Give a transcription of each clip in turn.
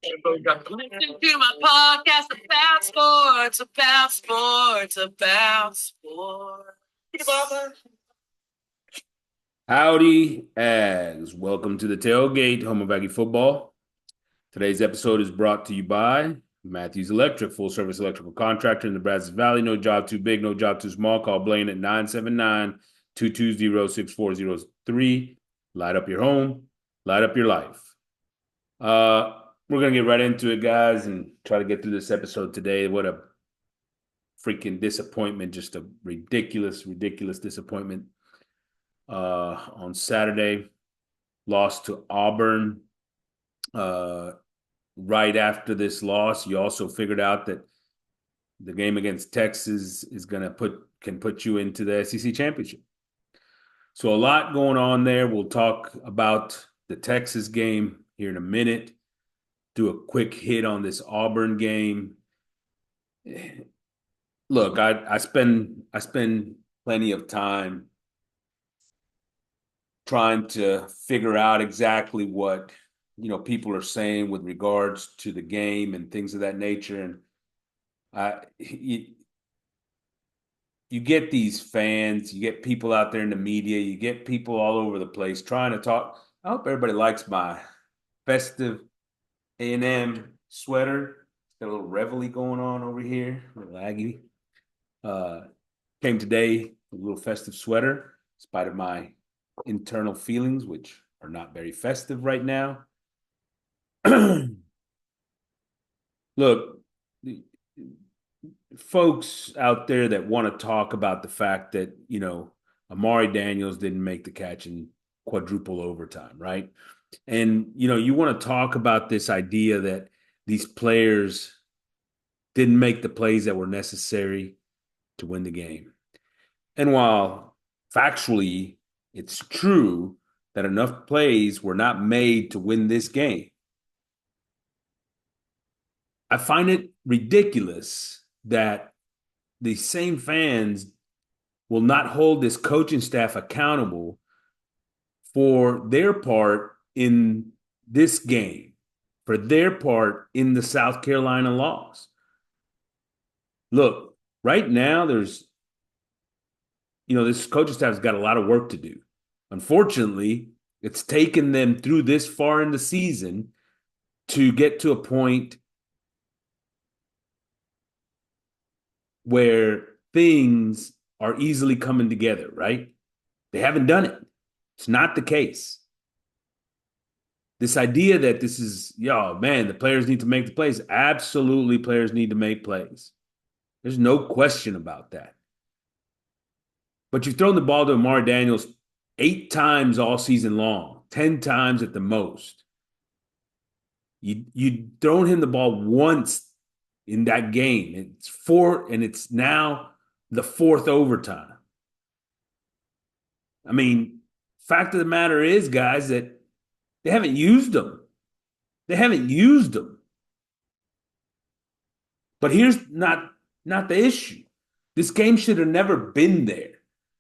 Listen to my podcast about sports, about sports, about sports. Howdy, Ags. Welcome to the Tailgate, home of Aggie Football. Today's episode is brought to you by Matthews Electric, full service electrical contractor in the Brazos Valley. No job too big, no job too small. Call Blaine at 979-220-6403. Light up your home, light up your life. We're going to get right into it, guys, and try to get through this episode today. What a freaking disappointment. Just a ridiculous, ridiculous disappointment. On Saturday, lost to Auburn. Right after this loss, you also figured out that the game against Texas is can put you into the SEC championship. So a lot going on there. We'll talk about the Texas game here in a minute. Do a quick hit on this Auburn game. Look, I spend plenty of time trying to figure out exactly what people are saying with regards to the game and things of that nature. And you get these fans, you get people out there in the media, you get people all over the place trying to talk. I hope everybody likes my festive A&M sweater. Got a little reveille going on over here, a little Aggie. Came today with a little festive sweater, in spite of my internal feelings, which are not very festive right now. Look, folks out there that want to talk about the fact that, Amari Daniels didn't make the catch in quadruple overtime, right? And, you want to talk about this idea that these players didn't make the plays that were necessary to win the game. And while factually it's true that enough plays were not made to win this game, I find it ridiculous that the same fans will not hold this coaching staff accountable for their part in this game, for their part in the South Carolina loss. Look, right now this coaching staff's got a lot of work to do. Unfortunately, it's taken them through this far in the season to get to a point where things are easily coming together, right? They haven't done it. It's not the case. This idea that this is, man, the players need to make the plays. Absolutely, players need to make plays. There's no question about that. But you've thrown the ball to Amari Daniels 8 times all season long, 10 times at the most. You'd thrown him the ball once in that game. It's now the 4th overtime. I mean, fact of the matter is, guys, that they haven't used them. They haven't used them. But here's not the issue. This game should have never been there.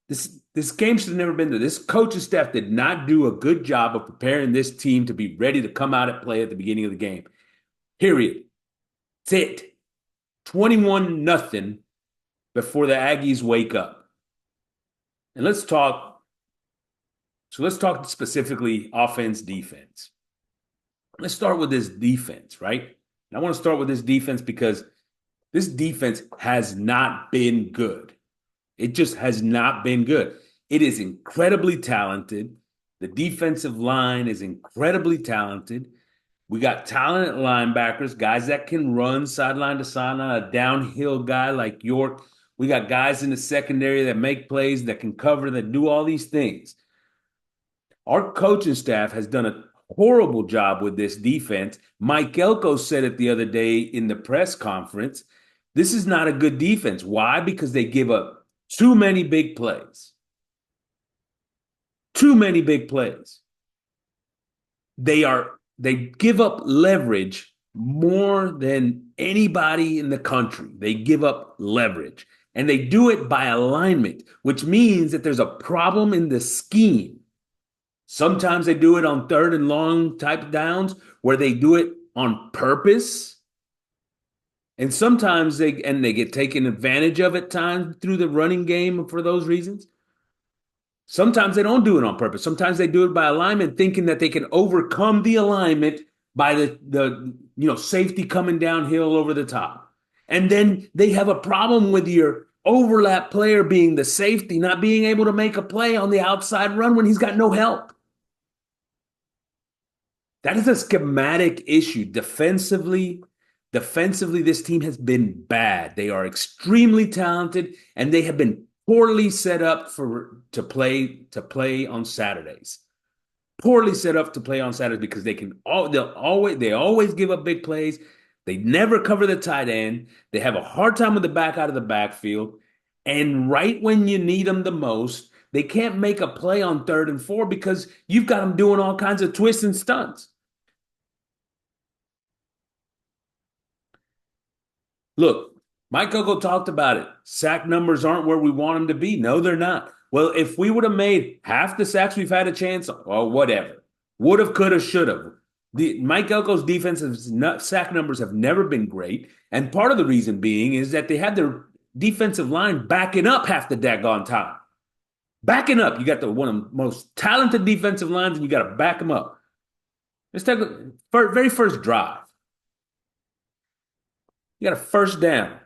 This game should have never been there. This coaching staff did not do a good job of preparing this team to be ready to come out and play at the beginning of the game. Period. That's it. 21-0 before the Aggies wake up. And let's talk specifically offense, defense. Let's start with this defense, right? And I want to start with this defense because this defense has not been good. It just has not been good. It is incredibly talented. The defensive line is incredibly talented. We got talented linebackers, guys that can run sideline to sideline, a downhill guy like York. We got guys in the secondary that make plays, that can cover, that do all these things. Our coaching staff has done a horrible job with this defense. Mike Elko said it the other day in the press conference. This is not a good defense. Why? Because they give up too many big plays. Too many big plays. They give up leverage more than anybody in the country. They give up leverage. And they do it by alignment, which means that there's a problem in the scheme. Sometimes they do it on 3rd and long type downs where they do it on purpose. And sometimes they get taken advantage of at times through the running game for those reasons. Sometimes they don't do it on purpose. Sometimes they do it by alignment, thinking that they can overcome the alignment by the safety coming downhill over the top. And then they have a problem with your overlap player being the safety, not being able to make a play on the outside run when he's got no help. That is a schematic issue. Defensively, this team has been bad. They are extremely talented, and they have been poorly set up to play on Saturdays. Poorly set up to play on Saturdays because they always give up big plays. They never cover the tight end. They have a hard time with the back out of the backfield. And right when you need them the most, they can't make a play on 3rd and 4 because you've got them doing all kinds of twists and stunts. Look, Mike Elko talked about it. Sack numbers aren't where we want them to be. No, they're not. Well, if we would have made half the sacks we've had a chance on, well, whatever. Would have, could have, should have. Mike Elko's defensive sack numbers have never been great. And part of the reason being is that they had their defensive line backing up half the daggone time. Backing up. You got one of the most talented defensive lines, and you got to back them up. Let's take the very first drive. You got a first down.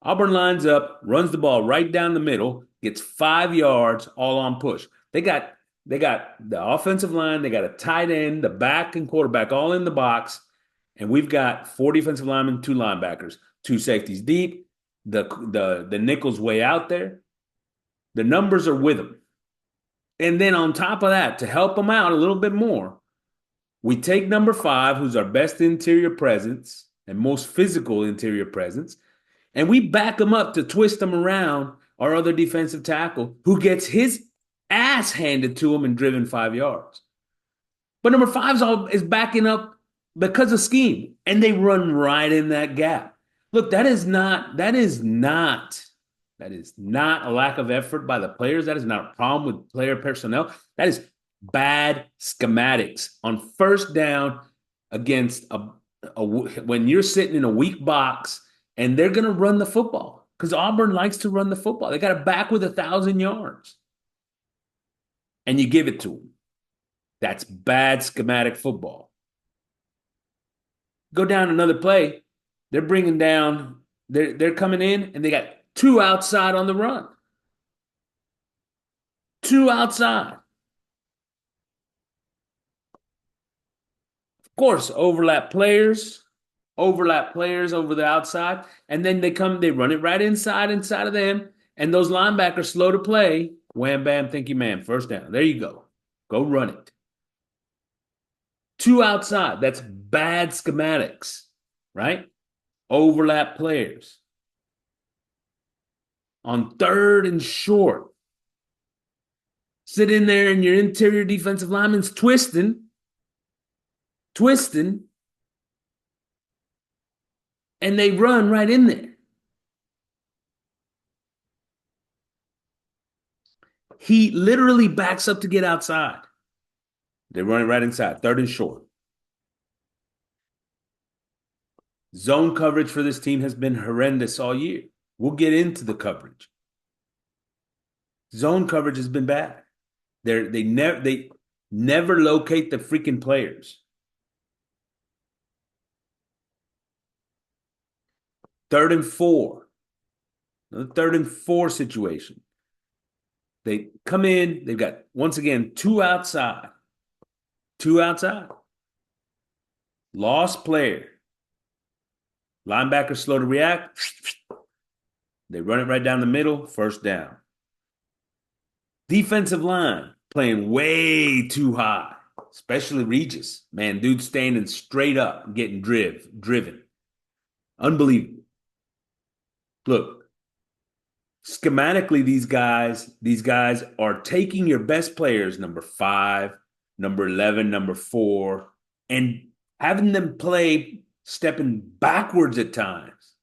Auburn lines up, runs the ball right down the middle, gets 5 yards, all on push. They got the offensive line, they got a tight end, the back and quarterback all in the box, and we've got 4 defensive linemen, 2 linebackers, 2 safeties deep. The nickel's way out there. The numbers are with them. And then on top of that, to help them out a little bit more, we take number 5, who's our best interior presence and most physical interior presence, and we back him up to twist him around our other defensive tackle, who gets his ass handed to him and driven 5 yards. But number 5 is backing up because of scheme, and they run right in that gap. Look, that is not a lack of effort by the players. That is not a problem with player personnel. That is bad schematics on first down against when you're sitting in a weak box and they're going to run the football because Auburn likes to run the football. They got a back with 1,000 yards and you give it to them. That's bad schematic football. Go down another play. They're bringing down, they're coming in and they got 2 outside on the run. 2 outside. Of course, overlap players over the outside, and then they run it right inside of them, and those linebackers slow to play. Wham, bam, thank you, ma'am. First down. There you go. Go run it. 2 outside. That's bad schematics, right? Overlap players. On 3rd and short. Sit in there and your interior defensive lineman's twisting, and they run right in there. He literally backs up to get outside. They run it right inside, 3rd and short. Zone coverage for this team has been horrendous all year. We'll get into the coverage. Zone coverage has been bad. They never locate the freaking players. 3rd and 4. Another 3rd and 4 situation. They come in, they've got, once again, 2 outside. 2 outside. Lost player. Linebacker slow to react. They run it right down the middle, first down. Defensive line playing way too high, especially Regis. Man, dude standing straight up, getting driven. Unbelievable. Look, schematically, these guys are taking your best players, number 5, number 11, number 4, and having them play stepping backwards at times.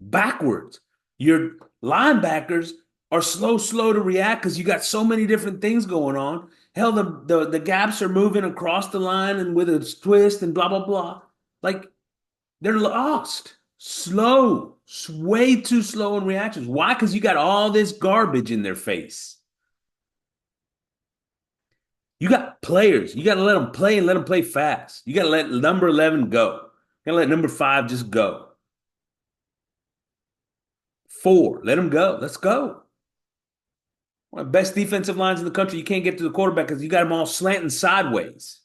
Backwards. Your linebackers are slow to react because you got so many different things going on, Hell, the gaps are moving across the line and with a twist and blah, blah, blah. Like, they're lost. Slow. Way too slow in reactions. Why? Because you got all this garbage in their face. You got players. You got to let them play and let them play fast. You got to let number 11 go. You got to let number 5 just go. 4, let them go. Let's go. One of the best defensive lines in the country. You can't get to the quarterback because you got them all slanting sideways.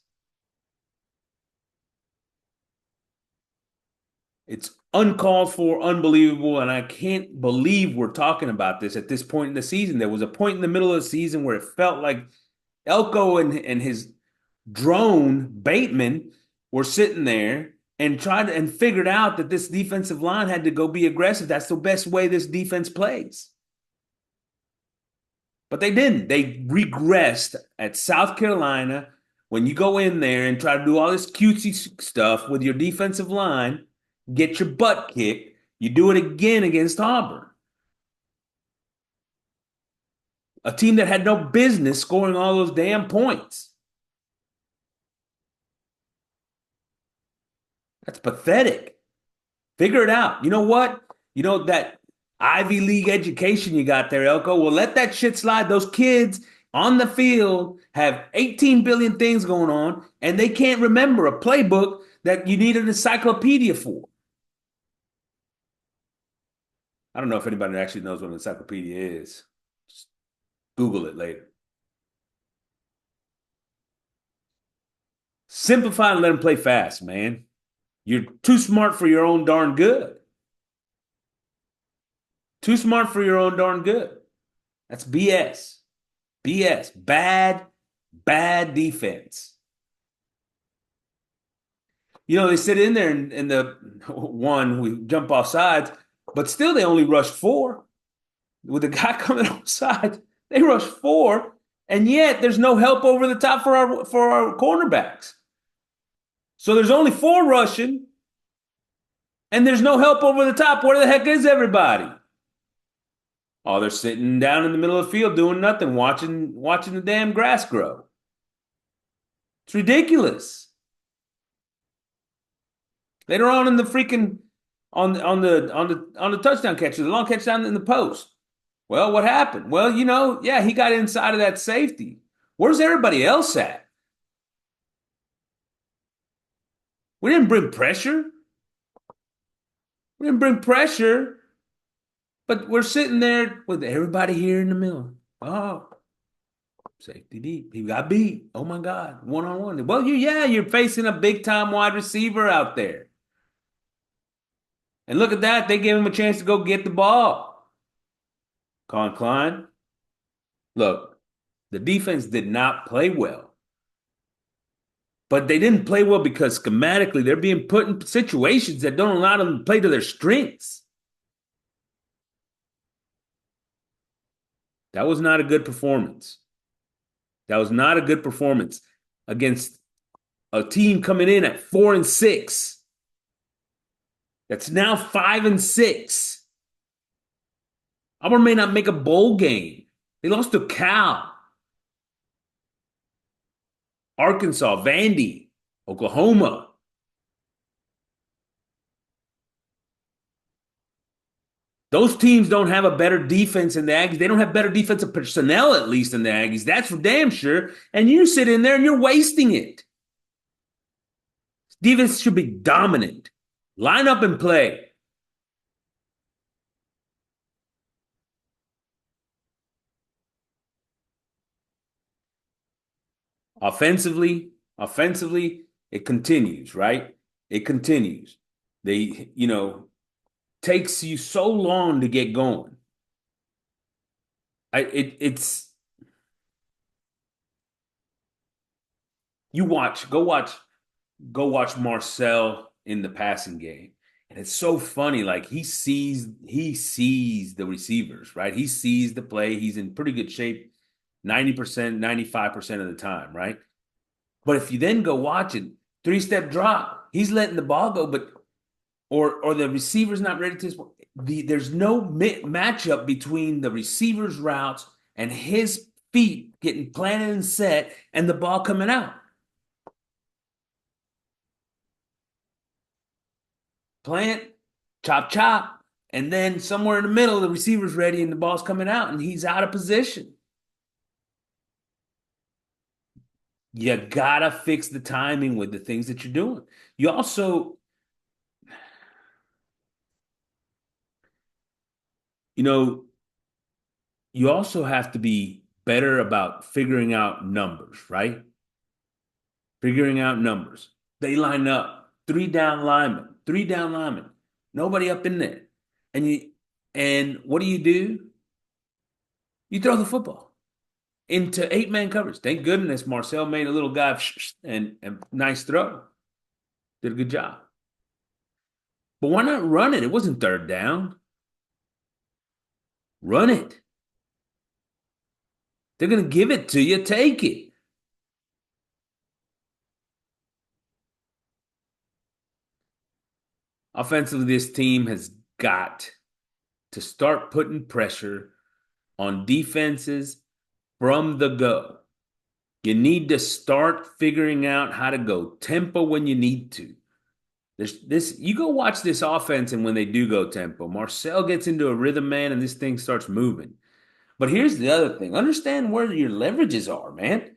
It's uncalled for, unbelievable, and I can't believe we're talking about this at this point in the season. There was a point in the middle of the season where it felt like Elko and his drone Bateman were sitting there and tried and figured out that this defensive line had to go be aggressive. That's the best way this defense plays. But they didn't. They regressed at South Carolina. When you go in there and try to do all this cutesy stuff with your defensive line, get your butt kicked, you do it again against Auburn. A team that had no business scoring all those damn points. That's pathetic. Figure it out. You know what? You know that Ivy League education you got there, Elko? Well, let that shit slide. Those kids on the field have 18 billion things going on, and they can't remember a playbook that you need an encyclopedia for. I don't know if anybody actually knows what an encyclopedia is. Just Google it later. Simplify and let them play fast, man. You're too smart for your own darn good. Too smart for your own darn good. That's BS. BS. Bad defense. You know, they sit in there in the one, we jump off sides, but still they only rush 4. With the guy coming off sides, they rush 4, and yet there's no help over the top for our cornerbacks. So there's only 4 rushing, and there's no help over the top. Where the heck is everybody? Oh, they're sitting down in the middle of the field doing nothing, watching the damn grass grow. It's ridiculous. Later on in the freaking on the touchdown catch, the long catch down in the post. Well, what happened? Well, you know, yeah, he got inside of that safety. Where's everybody else at? We didn't bring pressure. We didn't bring pressure, but we're sitting there with everybody here in the middle. Oh, safety deep. He got beat. Oh my God, one-on-one. Well, you're facing a big-time wide receiver out there. And look at that. They gave him a chance to go get the ball. Colin Klein. Look, the defense did not play well. But they didn't play well because schematically they're being put in situations that don't allow them to play to their strengths. That was not a good performance. That was not a good performance against a team coming in at 4-6. That's now 5-6. Auburn may not make a bowl game. They lost to Cal, Arkansas, Vandy, Oklahoma. Those teams don't have a better defense than the Aggies. They don't have better defensive personnel, at least, than the Aggies. That's for damn sure. And you sit in there and you're wasting it. Defense should be dominant. Line up and play. Offensively, it continues, right? It continues. They, takes you so long to get going. It's go watch Marcel in the passing game. And it's so funny, like he sees the receivers, right? He sees the play. He's in pretty good shape 90%, 95% of the time, right? But if you then go watch it, 3-step drop, he's letting the ball go, but or the receiver's not ready to there's no matchup between the receiver's routes and his feet getting planted and set and the ball coming out. Plant, chop, chop. And then somewhere in the middle, the receiver's ready and the ball's coming out and he's out of position. You gotta fix the timing with the things that you're doing. You also, you also have to be better about figuring out numbers, right? Figuring out numbers. They line up, three down linemen, nobody up in there. And what do? You throw the football into 8-man coverage. Thank goodness Marcel made a little guy and nice throw. Did a good job. But why not run it? It wasn't third down. Run it. They're going to give it to you. Take it. Offensively, this team has got to start putting pressure on defenses from the go. You need to start figuring out how to go tempo when you need to. You go watch this offense, and when they do go tempo, Marcel gets into a rhythm, man, and this thing starts moving. But here's the other thing. Understand where your leverages are, man.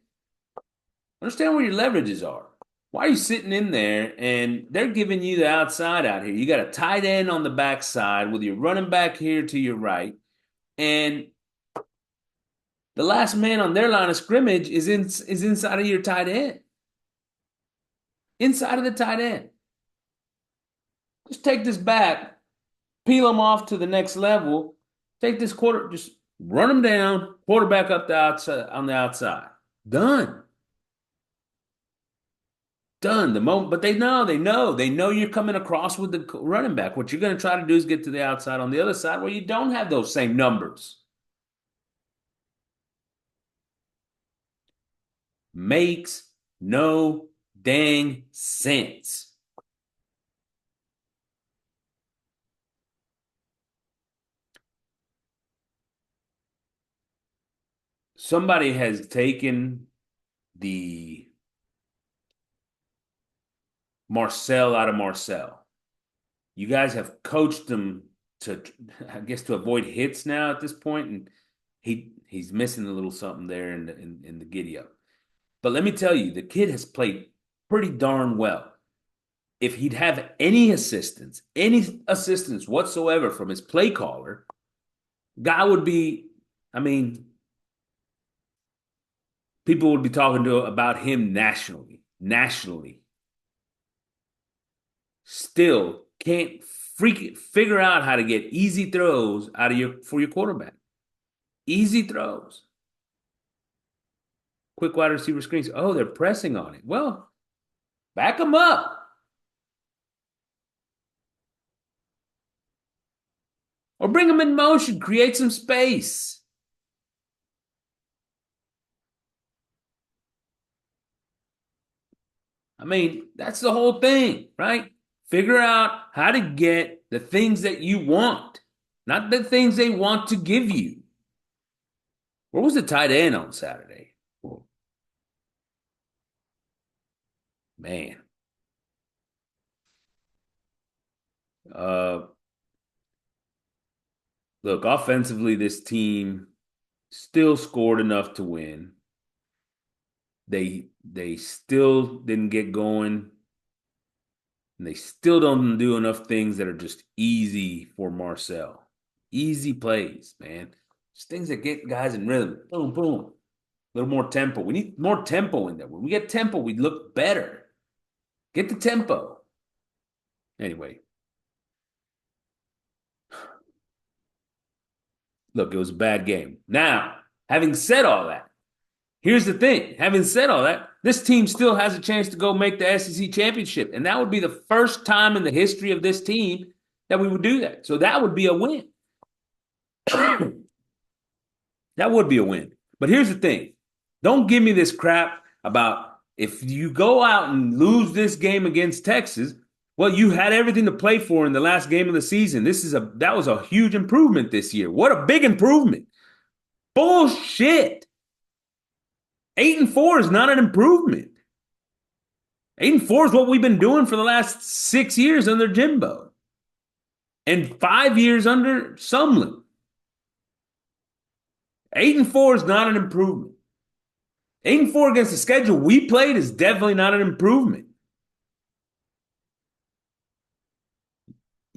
Understand where your leverages are. Why are you sitting in there and they're giving you the outside out here? You got a tight end on the backside with your running back here to your right, and the last man on their line of scrimmage is inside of your tight end. Inside of the tight end. Just take this back, peel them off to the next level, take this quarter, just run them down, quarterback up the outside on the outside. Done. The moment, but they know you're coming across with the running back. What you're going to try to do is get to the outside on the other side where you don't have those same numbers. Makes no dang sense. Somebody has taken the Marcel out of Marcel. You guys have coached him to, I guess, to avoid hits now at this point, and he's missing a little something there in the giddy up. But let me tell you, the kid has played pretty darn well. If he'd have any assistance whatsoever from his play caller, guy would be, people would be talking about him nationally. Still can't figure out how to get easy throws for your quarterback. Easy throws. Quick wide receiver screens. Oh, they're pressing on it. Well, back them up. Or bring them in motion. Create some space. That's the whole thing, right? Figure out how to get the things that you want, not the things they want to give you. Where was the tight end on Saturday? Oh, man. Look, offensively, this team still scored enough to win. They still didn't get going. And they still don't do enough things that are just easy for Marcel. Easy plays, man. Just things that get guys in rhythm. Boom, boom. A little more tempo. We need more tempo in there. When we get tempo, we look better. Get the tempo. Anyway. Look, it was a bad game. Now, having said all that, here's the thing. Having said all that, this team still has a chance to go make the SEC championship. And that would be the first time in the history of this team that we would do that. So that would be a win. That would be a win. But here's the thing. Don't give me this crap about if you go out and lose this game against Texas, well, you had everything to play for in the last game of the season. That was a huge improvement this year. What a big improvement. Bullshit. 8-4 is not an improvement. 8-4 is what we've been doing for the last 6 years under Jimbo and 5 years under Sumlin. 8-4 is not an improvement. 8-4 against the schedule we played is definitely not an improvement.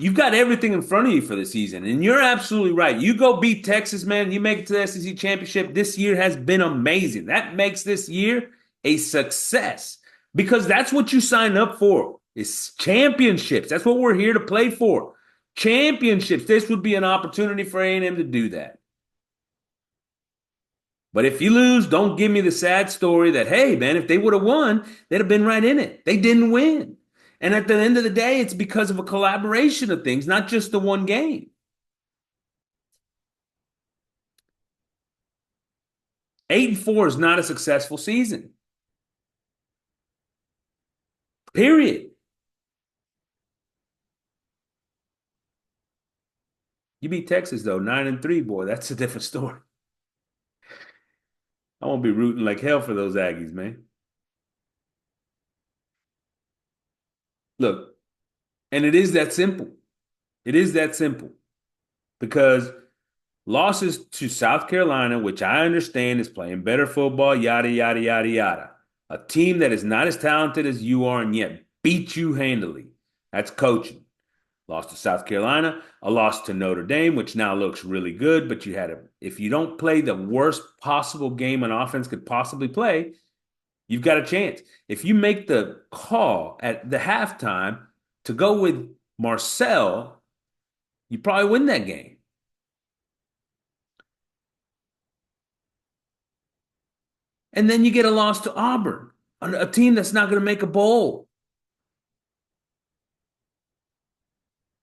You've got everything in front of you for the season, and you're absolutely right. You go beat Texas, man. You make it to the SEC championship. This year has been amazing. That makes this year a success because that's what you signed up for. It's championships. That's what we're here to play for. Championships. This would be an opportunity for A&M to do that. But if you lose, don't give me the sad story that, hey, man, if they would have won, they'd have been right in it. They didn't win. And at the end of the day, it's because of a collaboration of things, not just the one game. 8-4 is not a successful season. Period. You beat Texas, though, 9-3, boy. That's a different story. I won't be rooting like hell for those Aggies, man. Look, and it is that simple. It is that simple. Because losses to South Carolina, which I understand is playing better football, yada, yada, yada, yada. A team that is not as talented as you are and yet beat you handily. That's coaching. Lost to South Carolina, a loss to Notre Dame, which now looks really good, but if you don't play the worst possible game an offense could possibly play, you've got a chance. If you make the call at the halftime to go with Marcel, you probably win that game. And then you get a loss to Auburn, a team that's not going to make a bowl.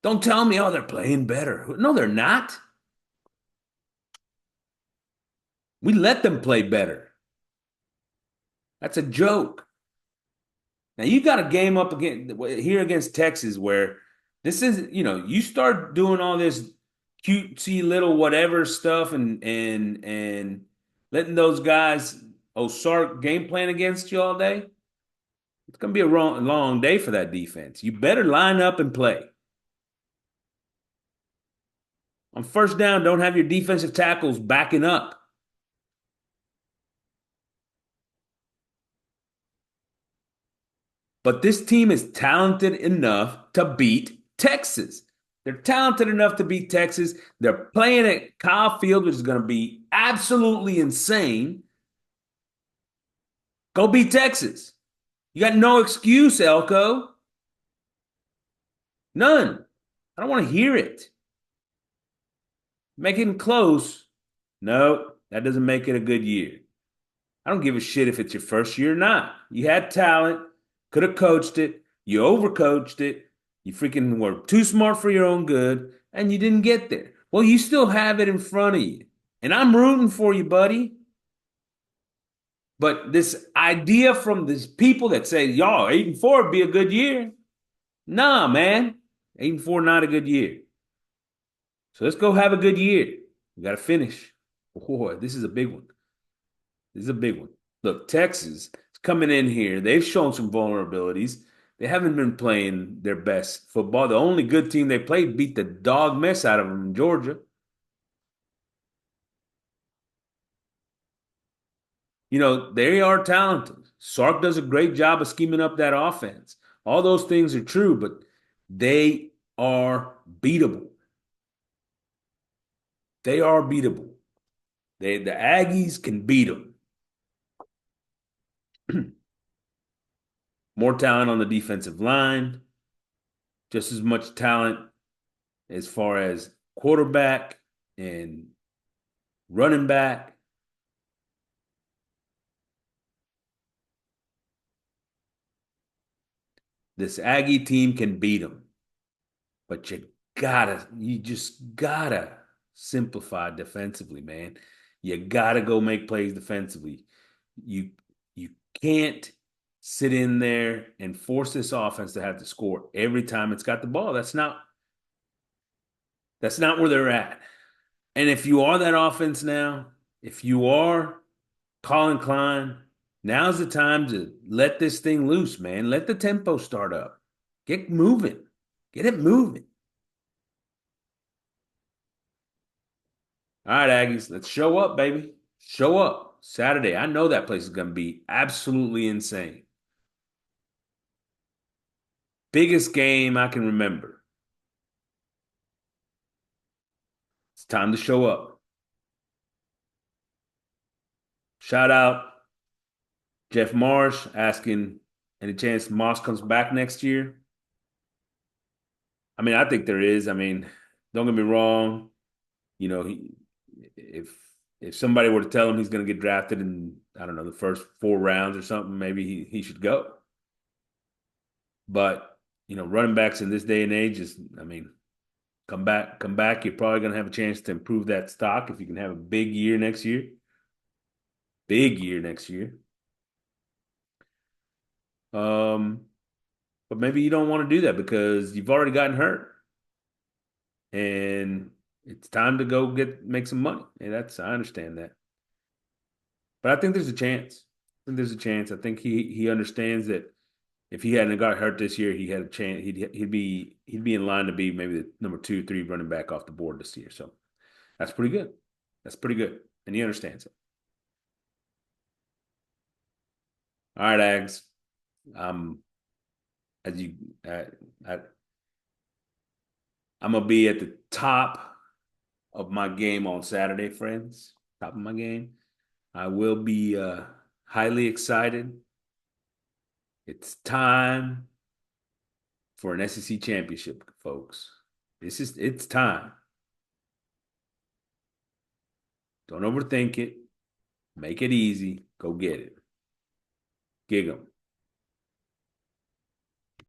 Don't tell me, oh, they're playing better. No, they're not. We let them play better. That's a joke. Now you got a game up again here against Texas where this is, you start doing all this cutesy little whatever stuff and letting those guys Sark game plan against you all day. It's gonna be a long day for that defense. You better line up and play. On first down, don't have your defensive tackles backing up. But this team is talented enough to beat Texas. They're talented enough to beat Texas. They're playing at Kyle Field, which is going to be absolutely insane. Go beat Texas. You got no excuse, Elko. None. I don't want to hear it. Make it close. No, that doesn't make it a good year. I don't give a shit if it's your first year or not. You had talent, could have coached it, you overcoached it, you freaking were too smart for your own good, and you didn't get there. Well, you still have it in front of you. And I'm rooting for you, buddy. But this idea from these people that say, y'all, 8-4 would be a good year. Nah, man. 8-4, not a good year. So let's go have a good year. We got to finish. Boy, this is a big one. This is a big one. Look, Texas is coming in here. They've shown some vulnerabilities. They haven't been playing their best football. The only good team they played beat the dog mess out of them in Georgia. They are talented. Sark does a great job of scheming up that offense. All those things are true, but they are beatable. They are beatable. The Aggies can beat them. More talent on the defensive line, just as much talent as far as quarterback and running back. This Aggie team can beat them, but you just gotta simplify defensively, man. You gotta go make plays defensively. You can't sit in there and force this offense to have to score every time it's got the ball. That's not where they're at. And if you are that offense now, if you are Colin Klein, Now's the time to let this thing loose, man. Let the tempo start up. Get moving. Get it moving. All right, Aggies, let's show up, baby. Show up Saturday. I know that place is going to be absolutely insane. Biggest game I can remember. It's time to show up. Shout out Jeff Marsh asking any chance Moss comes back next year. I mean, I think there is. I mean, don't get me wrong. You know, if if somebody were to tell him he's going to get drafted in, I don't know, the first 4 rounds or something, maybe he should go. But, running backs in this day and age is, I mean, come back. You're probably going to have a chance to improve that stock if you can have a big year next year. Big year next year. Um, but maybe you don't want to do that because you've already gotten hurt and it's time to go make some money. And I understand that. But I think there's a chance. I think there's a chance. I think he understands that if he hadn't got hurt this year, he had a chance. He'd be in line to be maybe the number 2, 3 running back off the board this year. So that's pretty good. That's pretty good, and he understands it. All right, Ags. Um, as you, I, I'm gonna be at the top of my game on Saturday, friends. Top of my game. I will be highly excited. It's time for an SEC championship, folks. It's time. Don't overthink it. Make it easy. Go get it. Gig 'em.